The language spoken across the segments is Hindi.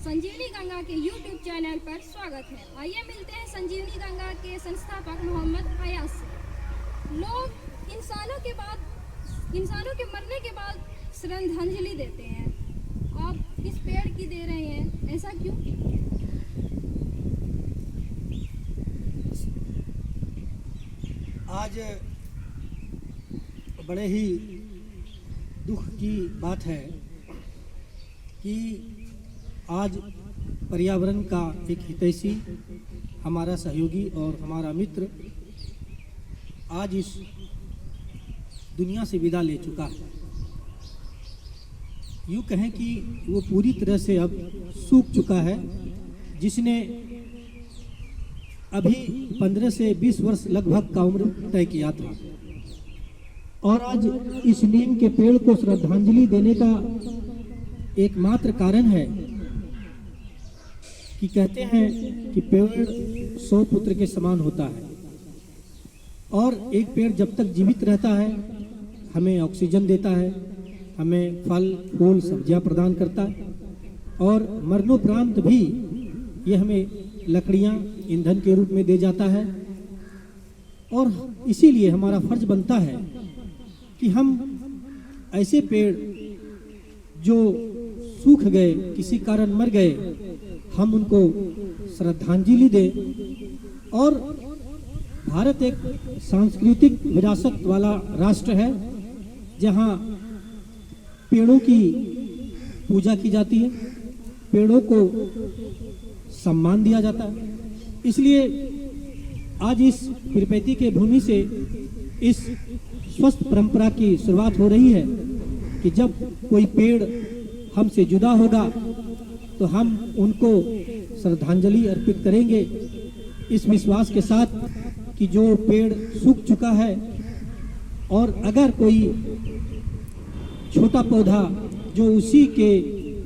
संजीवनी गंगा के YouTube चैनल पर स्वागत है। आइए मिलते हैं संजीवनी गंगा के संस्थापक मोहम्मद फयाज से। लोग इंसानों के मरने के बाद श्रद्धांजलि देते हैं, आप इस पेड़ की दे रहे हैं, ऐसा क्यों? आज बड़े ही दुख की बात है कि आज पर्यावरण का एक हितैषी, हमारा सहयोगी और हमारा मित्र आज इस दुनिया से विदा ले चुका है। यूँ कहें कि वो पूरी तरह से अब सूख चुका है, जिसने अभी 15 से 20 वर्ष लगभग का उम्र तय किया था। और आज इस नीम के पेड़ को श्रद्धांजलि देने का एकमात्र कारण है कि कहते हैं कि पेड़ 100 पुत्र के समान होता है, और एक पेड़ जब तक जीवित रहता है हमें ऑक्सीजन देता है, हमें फल फूल सब्जियां प्रदान करता है, और मरणोपरांत भी ये हमें लकड़ियां ईंधन के रूप में दे जाता है। और इसीलिए हमारा फर्ज बनता है कि हम ऐसे पेड़ जो सूख गए, किसी कारण मर गए, हम उनको श्रद्धांजलि दें। और भारत एक सांस्कृतिक विरासत वाला राष्ट्र है, जहाँ पेड़ों की पूजा की जाती है, पेड़ों को सम्मान दिया जाता है। इसलिए आज इस पीरपैंती के भूमि से इस स्वस्थ परंपरा की शुरुआत हो रही है कि जब कोई पेड़ हमसे जुदा होगा तो हम उनको श्रद्धांजलि अर्पित करेंगे, इस विश्वास के साथ कि जो पेड़ सूख चुका है, और अगर कोई छोटा पौधा जो उसी के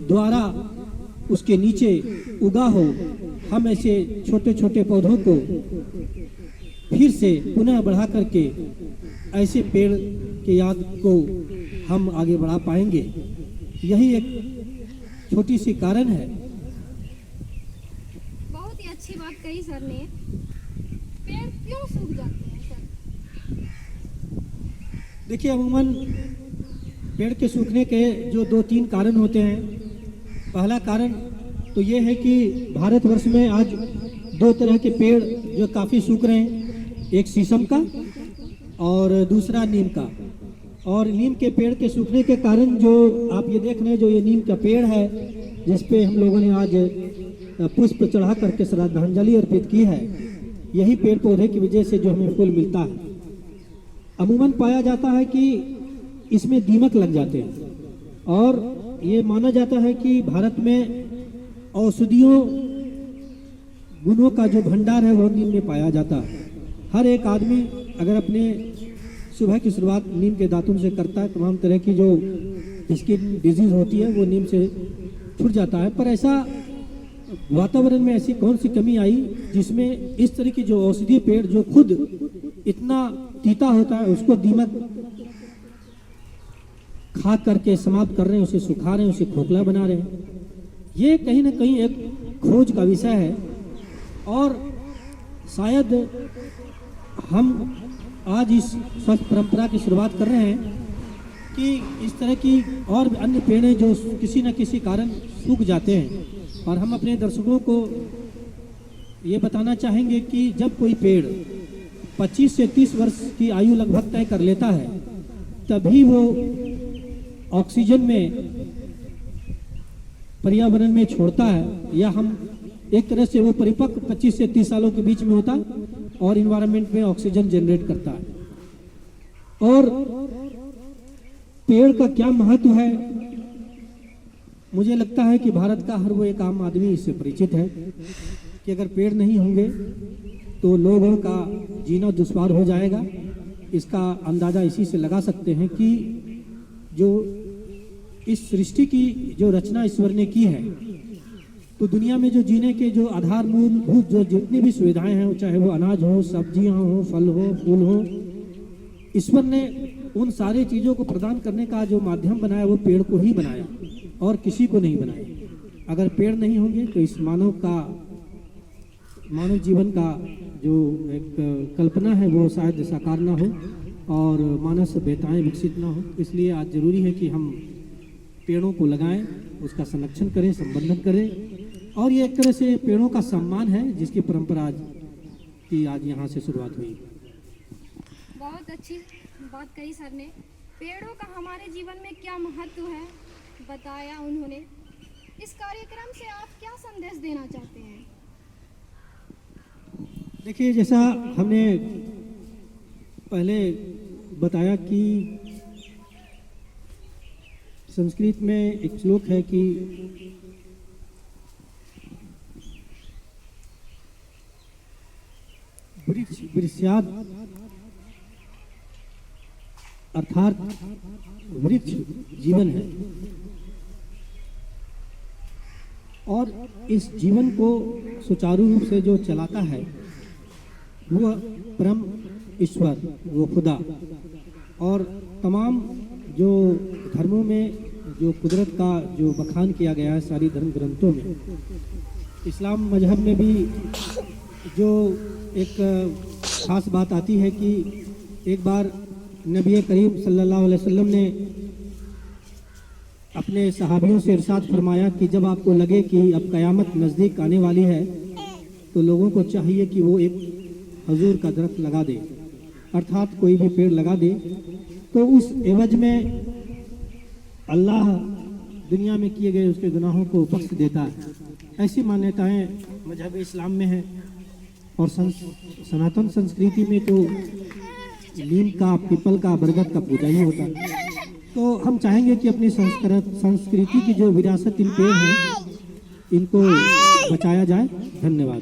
द्वारा उसके नीचे उगा हो, हम ऐसे छोटे छोटे पौधों को फिर से पुनः बढ़ा करके ऐसे पेड़ के याद को हम आगे बढ़ा पाएंगे। यही एक छोटी सी कारण है। बहुत ही अच्छी बात कही सर ने। पेड़ क्यों सूख जाते हैं सर? देखिए, अमूमन पेड़ के सूखने के जो 2-3 कारण होते हैं। पहला कारण तो ये है कि भारतवर्ष में आज 2 तरह के पेड़ जो काफ़ी सूख रहे हैं, एक शीशम का और दूसरा नीम का। और नीम के पेड़ के सूखने के कारण जो आप ये देख रहे हैं, जो ये नीम का पेड़ है जिस पे हम लोगों ने आज पुष्प चढ़ा करके श्रद्धांजलि अर्पित की है, यही पेड़ पौधे की वजह से जो हमें फूल मिलता है। अमूमन पाया जाता है कि इसमें दीमक लग जाते हैं, और ये माना जाता है कि भारत में औषधियों गुणों का जो भंडार है वो नीम में पाया जाता है। हर एक आदमी अगर अपने सुबह की शुरुआत नीम के दातुन से करता है, तमाम तरह की जो स्किन डिजीज होती है वो नीम से छूट जाता है। पर ऐसा वातावरण में ऐसी कौन सी कमी आई जिसमें इस तरह की जो औषधीय पेड़ जो खुद इतना तीता होता है, उसको दीमक खा करके समाप्त कर रहे हैं, उसे सुखा रहे हैं, उसे खोखला बना रहे हैं। ये कहीं ना कहीं एक खोज का विषय है, और शायद हम आज इस स्वस्थ परंपरा की शुरुआत कर रहे हैं कि इस तरह की और भी अन्य पेड़ जो किसी न किसी कारण सूख जाते हैं। और हम अपने दर्शकों को ये बताना चाहेंगे कि जब कोई पेड़ 25 से 30 वर्ष की आयु लगभग तय कर लेता है, तभी वो ऑक्सीजन में पर्यावरण में छोड़ता है, या हम एक तरह से वो परिपक्व 25 से 30 सालों के बीच में होता है और इन्वायरमेंट में ऑक्सीजन जनरेट करता है। और पेड़ का क्या महत्व है, मुझे लगता है कि भारत का हर वो एक आम आदमी इससे परिचित है कि अगर पेड़ नहीं होंगे तो लोगों का जीना दुश्वार हो जाएगा। इसका अंदाज़ा इसी से लगा सकते हैं कि जो इस सृष्टि की जो रचना ईश्वर ने की है, तो दुनिया में जो जीने के जो आधार मूलभूत जो जितनी भी सुविधाएं हैं, चाहे वो अनाज हो, सब्जियां हो, फल हो, फूल हो, ईश्वर ने उन सारी चीज़ों को प्रदान करने का जो माध्यम बनाया वो पेड़ को ही बनाया और किसी को नहीं बनाया। अगर पेड़ नहीं होंगे तो इस मानव जीवन का जो एक कल्पना है वो शायद साकार ना हो और मानव सभ्यताएं विकसित ना हो। इसलिए आज ज़रूरी है कि हम पेड़ों को लगाएं, उसका संरक्षण करें, संवर्धन करें और ये एक तरह से पेड़ों का सम्मान है जिसकी परंपरा आज यहाँ से शुरुआत हुई। बहुत अच्छी बात कही सर ने। पेड़ों का हमारे जीवन में क्या महत्व है बताया उन्होंने। इस कार्यक्रम से आप क्या संदेश देना चाहते हैं? देखिए, जैसा हमने पहले बताया कि संस्कृत में एक श्लोक है कि वृक्षाद अर्थात वृक्ष जीवन है और इस जीवन को सुचारू रूप से जो चलाता है वह परम ईश्वर, वो खुदा। और तमाम जो धर्मों में जो कुदरत का जो बखान किया गया है सारी धर्म ग्रंथों में, इस्लाम मजहब में भी जो एक खास बात आती है कि एक बार नबी करीम सल्लल्लाहु अलैहि वसल्लम ने अपने सहाबियों से इरशाद फरमाया कि जब आपको लगे कि अब क़यामत नज़दीक आने वाली है तो लोगों को चाहिए कि वो एक खजूर का दरख्त लगा दे, अर्थात कोई भी पेड़ लगा दे, तो उस एवज में अल्लाह दुनिया में किए गए उसके गुनाहों को बख्श देता है। ऐसी मान्यताएं मजहब इस्लाम में है। और सनातन संस्कृति में तो नीम का, पीपल का, बरगद का पूजा ही होता है। तो हम चाहेंगे कि अपनी संस्कृति की जो विरासत इन पेड़ हैं इनको बचाया जाए। धन्यवाद।